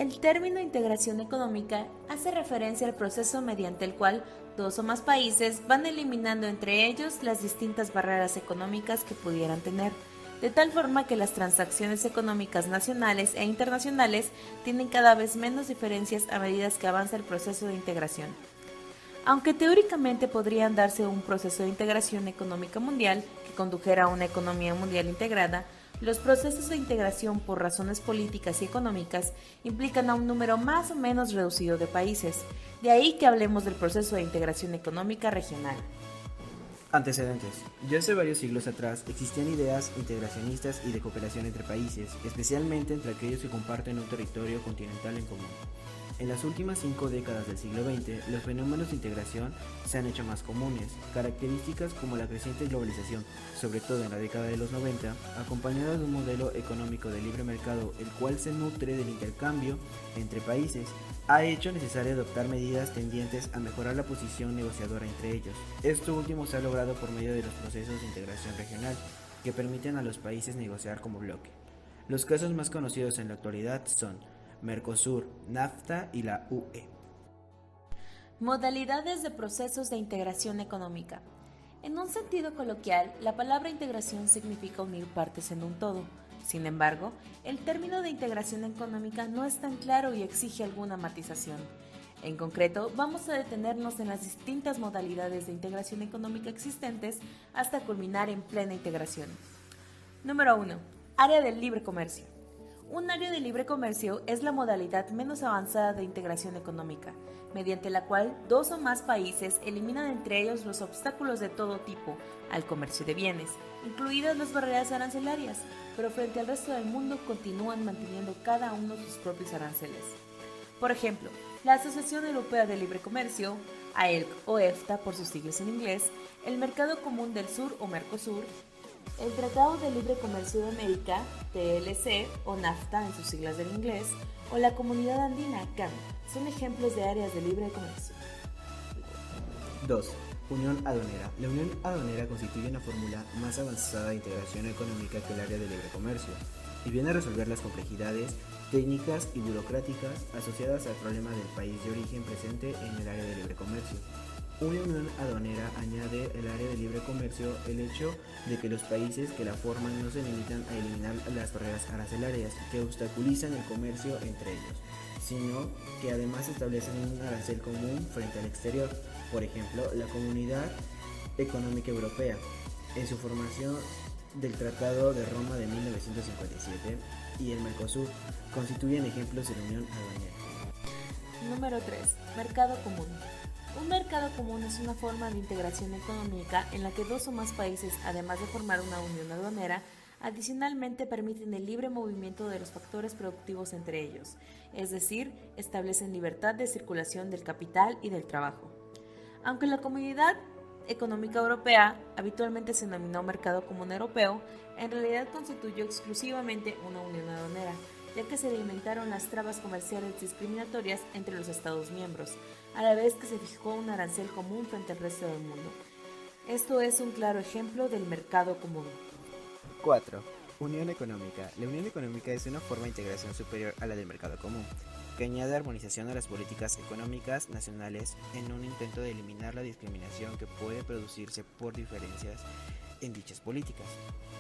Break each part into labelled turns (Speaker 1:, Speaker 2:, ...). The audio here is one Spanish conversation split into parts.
Speaker 1: El término integración económica hace referencia al proceso mediante el cual dos o más países van eliminando entre ellos las distintas barreras económicas que pudieran tener, de tal forma que las transacciones económicas nacionales e internacionales tienen cada vez menos diferencias a medida que avanza el proceso de integración. Aunque teóricamente podrían darse un proceso de integración económica mundial que condujera a una economía mundial integrada, los procesos de integración por razones políticas y económicas implican a un número más o menos reducido de países, de ahí que hablemos del proceso de integración económica regional.
Speaker 2: Antecedentes. Ya hace varios siglos atrás existían ideas integracionistas y de cooperación entre países, especialmente entre aquellos que comparten un territorio continental en común. En las últimas 5 décadas del siglo XX, los fenómenos de integración se han hecho más comunes. Características como la creciente globalización, sobre todo en la década de los 90, acompañada de un modelo económico de libre mercado, el cual se nutre del intercambio entre países, ha hecho necesario adoptar medidas tendientes a mejorar la posición negociadora entre ellos. Esto último se ha logrado por medio de los procesos de integración regional, que permiten a los países negociar como bloque. Los casos más conocidos en la actualidad son Mercosur, NAFTA y la UE.
Speaker 1: Modalidades de procesos de integración económica. En un sentido coloquial, la palabra integración significa unir partes en un todo. Sin embargo, el término de integración económica no es tan claro y exige alguna matización. En concreto, vamos a detenernos en las distintas modalidades de integración económica existentes hasta culminar en plena integración. Número 1. Área del libre comercio. Un área de libre comercio es la modalidad menos avanzada de integración económica, mediante la cual dos o más países eliminan entre ellos los obstáculos de todo tipo al comercio de bienes, incluidas las barreras arancelarias, pero frente al resto del mundo continúan manteniendo cada uno sus propios aranceles. Por ejemplo, la Asociación Europea de Libre Comercio, AELC o EFTA por sus siglas en inglés, el Mercado Común del Sur o Mercosur, el Tratado de Libre Comercio de América, TLC o NAFTA en sus siglas del inglés, o la Comunidad Andina, CAN, son ejemplos de áreas de libre comercio.
Speaker 2: 2. Unión aduanera. La unión aduanera constituye una fórmula más avanzada de integración económica que el área de libre comercio y viene a resolver las complejidades técnicas y burocráticas asociadas al problema del país de origen presente en el área de libre comercio. Una unión aduanera añade al área de libre comercio el hecho de que los países que la forman no se limitan a eliminar las barreras arancelarias que obstaculizan el comercio entre ellos, sino que además establecen un arancel común frente al exterior. Por ejemplo, la Comunidad Económica Europea, en su formación del Tratado de Roma de 1957, y el Mercosur constituyen ejemplos de la unión aduanera.
Speaker 1: Número 3. Mercado común. Un mercado común es una forma de integración económica en la que dos o más países, además de formar una unión aduanera, adicionalmente permiten el libre movimiento de los factores productivos entre ellos, es decir, establecen libertad de circulación del capital y del trabajo. Aunque la Comunidad Económica Europea habitualmente se denominó Mercado Común Europeo, en realidad constituyó exclusivamente una unión aduanera, ya que se alimentaron las trabas comerciales discriminatorias entre los Estados miembros, a la vez que se fijó un arancel común frente al resto del mundo. Esto es un claro ejemplo del mercado común.
Speaker 2: 4. Unión económica. La unión económica es una forma de integración superior a la del mercado común, que añade armonización a las políticas económicas nacionales en un intento de eliminar la discriminación que puede producirse por diferencias en dichas políticas.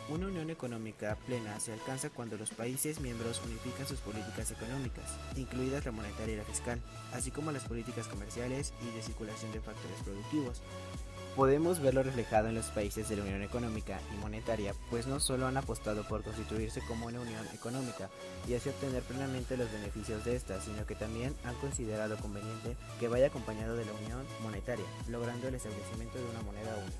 Speaker 2: Una unión económica plena se alcanza cuando los países miembros unifican sus políticas económicas, incluidas la monetaria y la fiscal, así como las políticas comerciales y de circulación de factores productivos. Podemos verlo reflejado en los países de la Unión Económica y Monetaria, pues no solo han apostado por constituirse como una unión económica y así obtener plenamente los beneficios de esta, sino que también han considerado conveniente que vaya acompañado de la unión monetaria, logrando el establecimiento de una moneda única.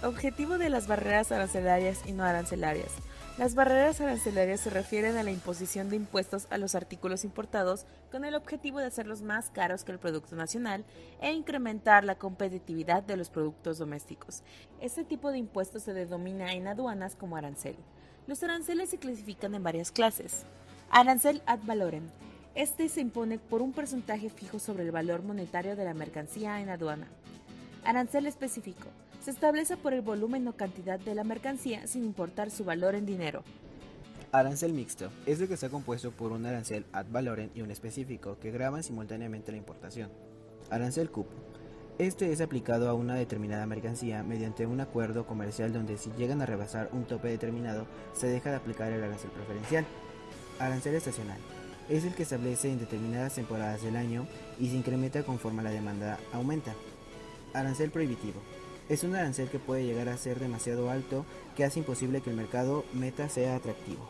Speaker 1: Objetivo de las barreras arancelarias y no arancelarias. Las barreras arancelarias se refieren a la imposición de impuestos a los artículos importados con el objetivo de hacerlos más caros que el producto nacional e incrementar la competitividad de los productos domésticos. Este tipo de impuestos se denomina en aduanas como arancel. Los aranceles se clasifican en varias clases. Arancel ad valorem. Este se impone por un porcentaje fijo sobre el valor monetario de la mercancía en aduana. Arancel específico. Se establece por el volumen o cantidad de la mercancía sin importar su valor en dinero.
Speaker 2: Arancel mixto es el que está compuesto por un arancel ad valorem y un específico que graban simultáneamente la importación. Arancel cupo. Este es aplicado a una determinada mercancía mediante un acuerdo comercial donde si llegan a rebasar un tope determinado se deja de aplicar el arancel preferencial. Arancel estacional es el que establece en determinadas temporadas del año y se incrementa conforme la demanda aumenta. Arancel prohibitivo es un arancel que puede llegar a ser demasiado alto que hace imposible que el mercado meta sea atractivo.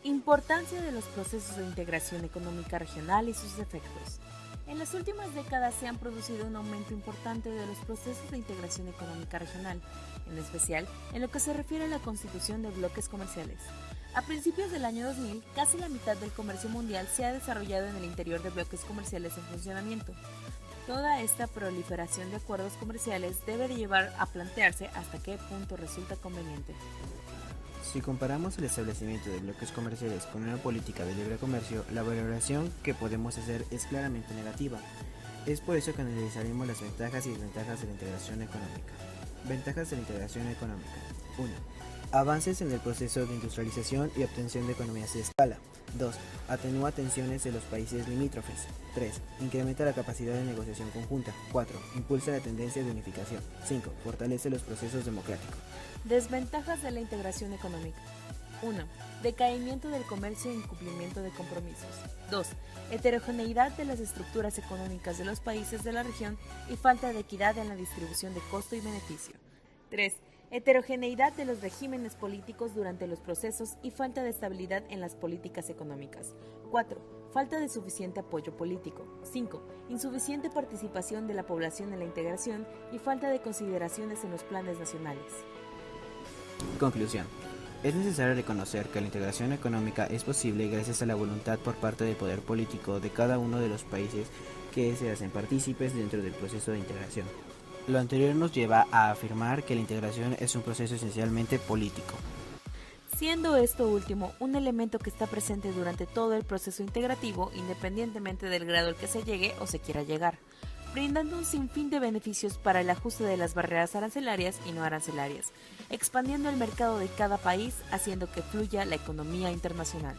Speaker 1: Importancia de los procesos de integración económica regional y sus efectos. En las últimas décadas se han producido un aumento importante de los procesos de integración económica regional, en especial en lo que se refiere a la constitución de bloques comerciales. A principios del año 2000, casi la mitad del comercio mundial se ha desarrollado en el interior de bloques comerciales en funcionamiento. Toda esta proliferación de acuerdos comerciales debe de llevar a plantearse hasta qué punto resulta conveniente.
Speaker 2: Si comparamos el establecimiento de bloques comerciales con una política de libre comercio, la valoración que podemos hacer es claramente negativa. Es por eso que analizaremos las ventajas y desventajas de la integración económica. Ventajas de la integración económica. 1. Avances en el proceso de industrialización y obtención de economías de escala. 2. Atenúa tensiones de los países limítrofes. 3. Incrementa la capacidad de negociación conjunta. 4. Impulsa la tendencia de unificación. 5. Fortalece los procesos democráticos.
Speaker 1: Desventajas de la integración económica. 1. Decaimiento del comercio e incumplimiento de compromisos. 2. Heterogeneidad de las estructuras económicas de los países de la región y falta de equidad en la distribución de costo y beneficio. 3. Heterogeneidad de los regímenes políticos durante los procesos y falta de estabilidad en las políticas económicas. 4. Falta de suficiente apoyo político. 5. Insuficiente participación de la población en la integración y falta de consideraciones en los planes nacionales.
Speaker 2: Conclusión. Es necesario reconocer que la integración económica es posible gracias a la voluntad por parte del poder político de cada uno de los países que se hacen partícipes dentro del proceso de integración. Lo anterior nos lleva a afirmar que la integración es un proceso esencialmente político.
Speaker 1: Siendo esto último un elemento que está presente durante todo el proceso integrativo, independientemente del grado al que se llegue o se quiera llegar, brindando un sinfín de beneficios para el ajuste de las barreras arancelarias y no arancelarias, expandiendo el mercado de cada país, haciendo que fluya la economía internacional.